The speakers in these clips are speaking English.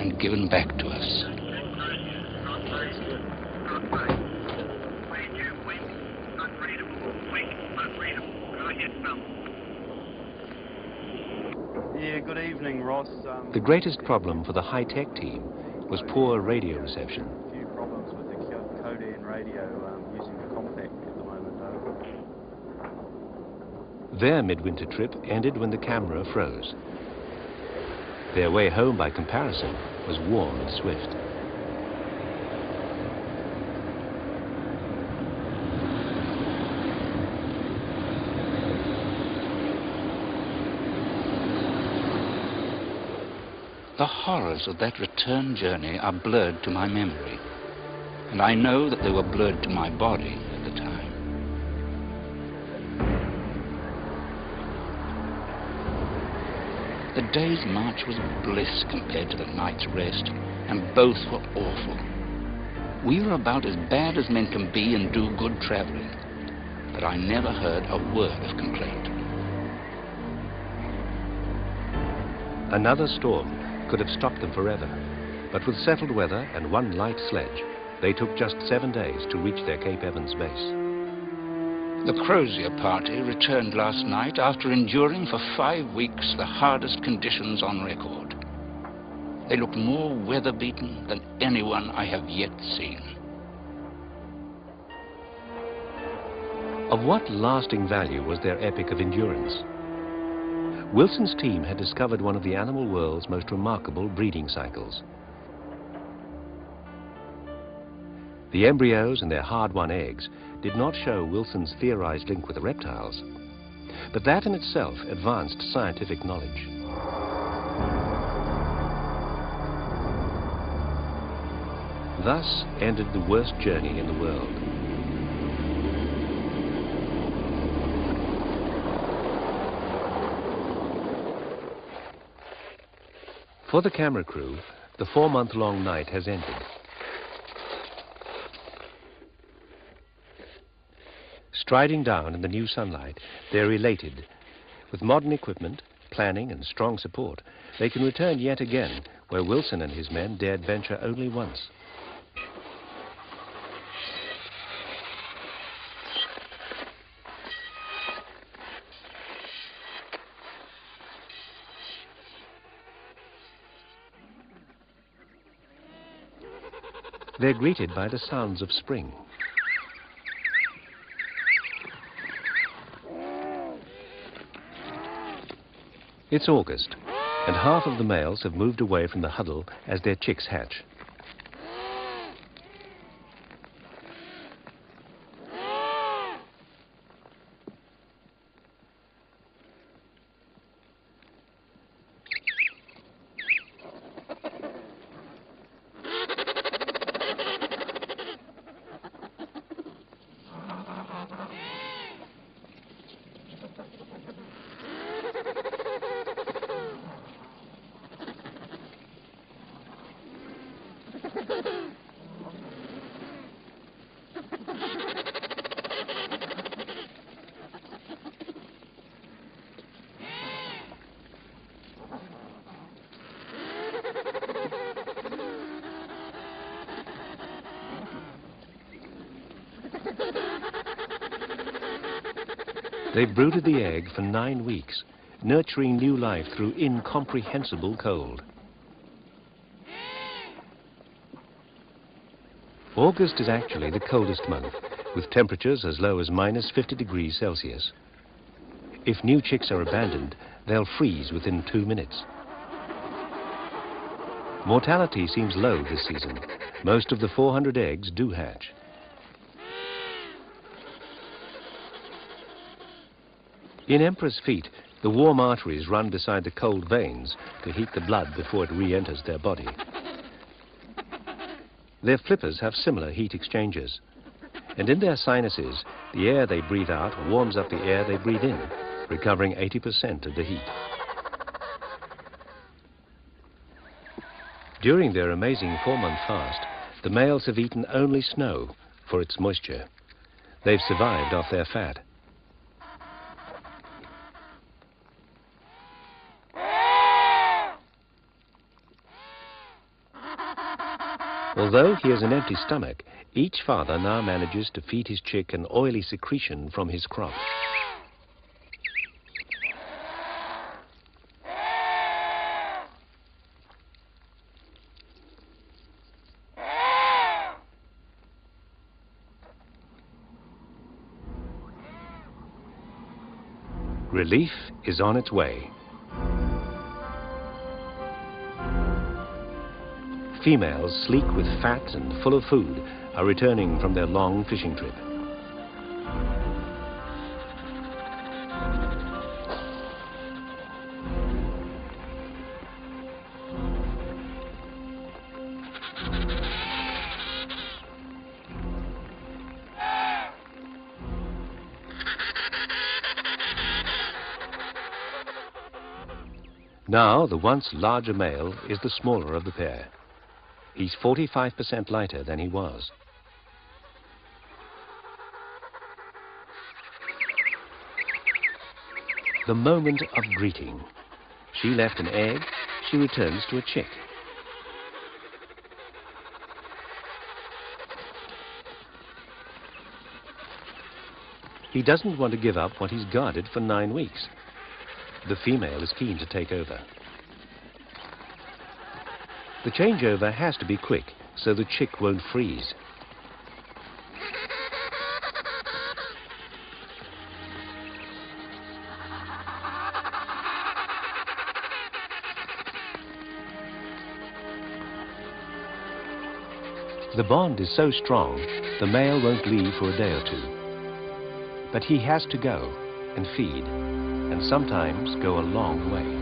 and given back to us. Yeah, good evening, Ross. The greatest problem for the high-tech team was poor radio reception. A few problems with the Codan radio using the compact at the moment, though. Their midwinter trip ended when the camera froze. Their way home, by comparison, was warm and swift. The horrors of that return journey are blurred to my memory, and I know that they were blurred to my body at the time. The day's march was bliss compared to the night's rest, and both were awful. We were about as bad as men can be and do good traveling, but I never heard a word of complaint. Another storm could have stopped them forever, but with settled weather and one light sledge, they took just 7 days to reach their Cape Evans base. The Crozier party returned last night after enduring for 5 weeks the hardest conditions on record. They looked more weather-beaten than anyone I have yet seen. Of what lasting value was their epic of endurance? Wilson's team had discovered one of the animal world's most remarkable breeding cycles. The embryos and their hard-won eggs did not show Wilson's theorized link with the reptiles, but that in itself advanced scientific knowledge. Thus ended the worst journey in the world. For the camera crew, the 4-month-long night has ended. Striding down in the new sunlight, they're elated. With modern equipment, planning, and strong support, they can return yet again where Wilson and his men dared venture only once. They're greeted by the sounds of spring. It's August, and half of the males have moved away from the huddle as their chicks hatch. They've brooded the egg for 9 weeks, nurturing new life through incomprehensible cold. August is actually the coldest month, with temperatures as low as -50 degrees Celsius. If new chicks are abandoned, they'll freeze within 2 minutes. Mortality seems low this season. Most of the 400 eggs do hatch. In Emperor's feet, the warm arteries run beside the cold veins to heat the blood before it re-enters their body. Their flippers have similar heat exchangers, and in their sinuses, the air they breathe out warms up the air they breathe in, recovering 80% of the heat. During their amazing 4-month fast, the males have eaten only snow for its moisture. They've survived off their fat. Although he has an empty stomach, each father now manages to feed his chick an oily secretion from his crop. Relief is on its way. Females, sleek with fat and full of food, are returning from their long fishing trip. Now, the once larger male is the smaller of the pair. He's 45% lighter than he was. The moment of greeting. She left an egg, she returns to a chick. He doesn't want to give up what he's guarded for 9 weeks. The female is keen to take over. The changeover has to be quick, so the chick won't freeze. The bond is so strong, the male won't leave for a day or two. But he has to go and feed, and sometimes go a long way.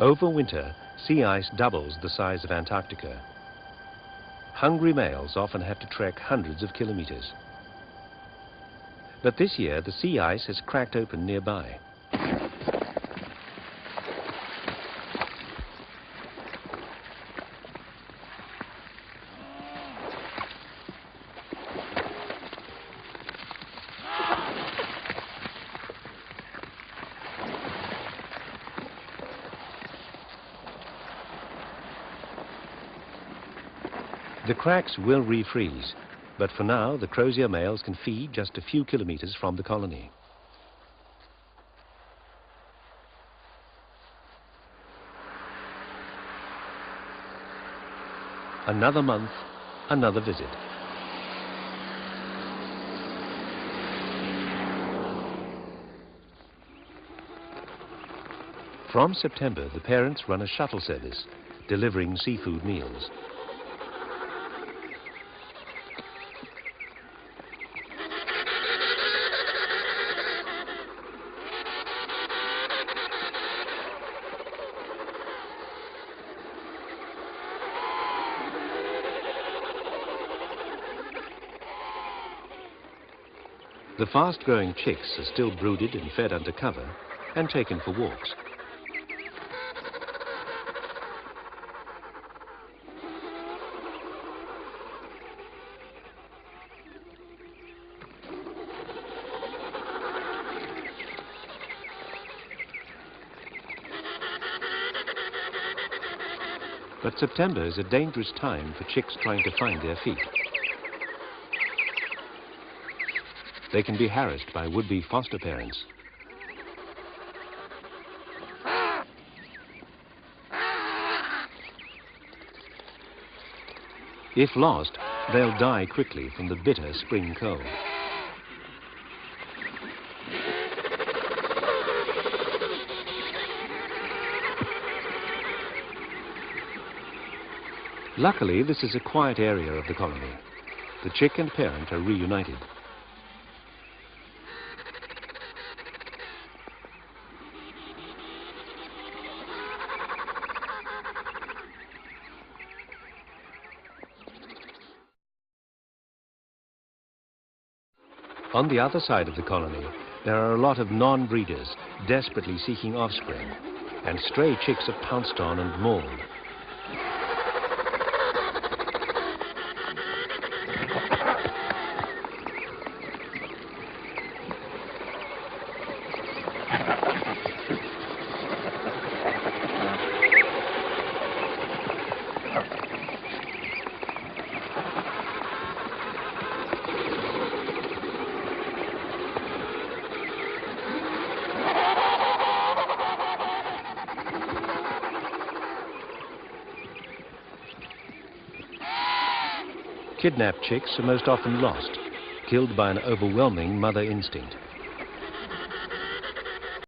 Over winter, sea ice doubles the size of Antarctica. Hungry males often have to trek hundreds of kilometers. But this year, the sea ice has cracked open nearby. The cracks will refreeze, but for now the crozier males can feed just a few kilometers from the colony. Another month, another visit. From September, the parents run a shuttle service, delivering seafood meals. The fast-growing chicks are still brooded and fed under cover and taken for walks. But September is a dangerous time for chicks trying to find their feet. They can be harassed by would-be foster parents. If lost, they'll die quickly from the bitter spring cold. Luckily, this is a quiet area of the colony. The chick and parent are reunited. On the other side of the colony, there are a lot of non-breeders desperately seeking offspring, and stray chicks are pounced on and mauled. Kidnapped chicks are most often lost, killed by an overwhelming mother instinct.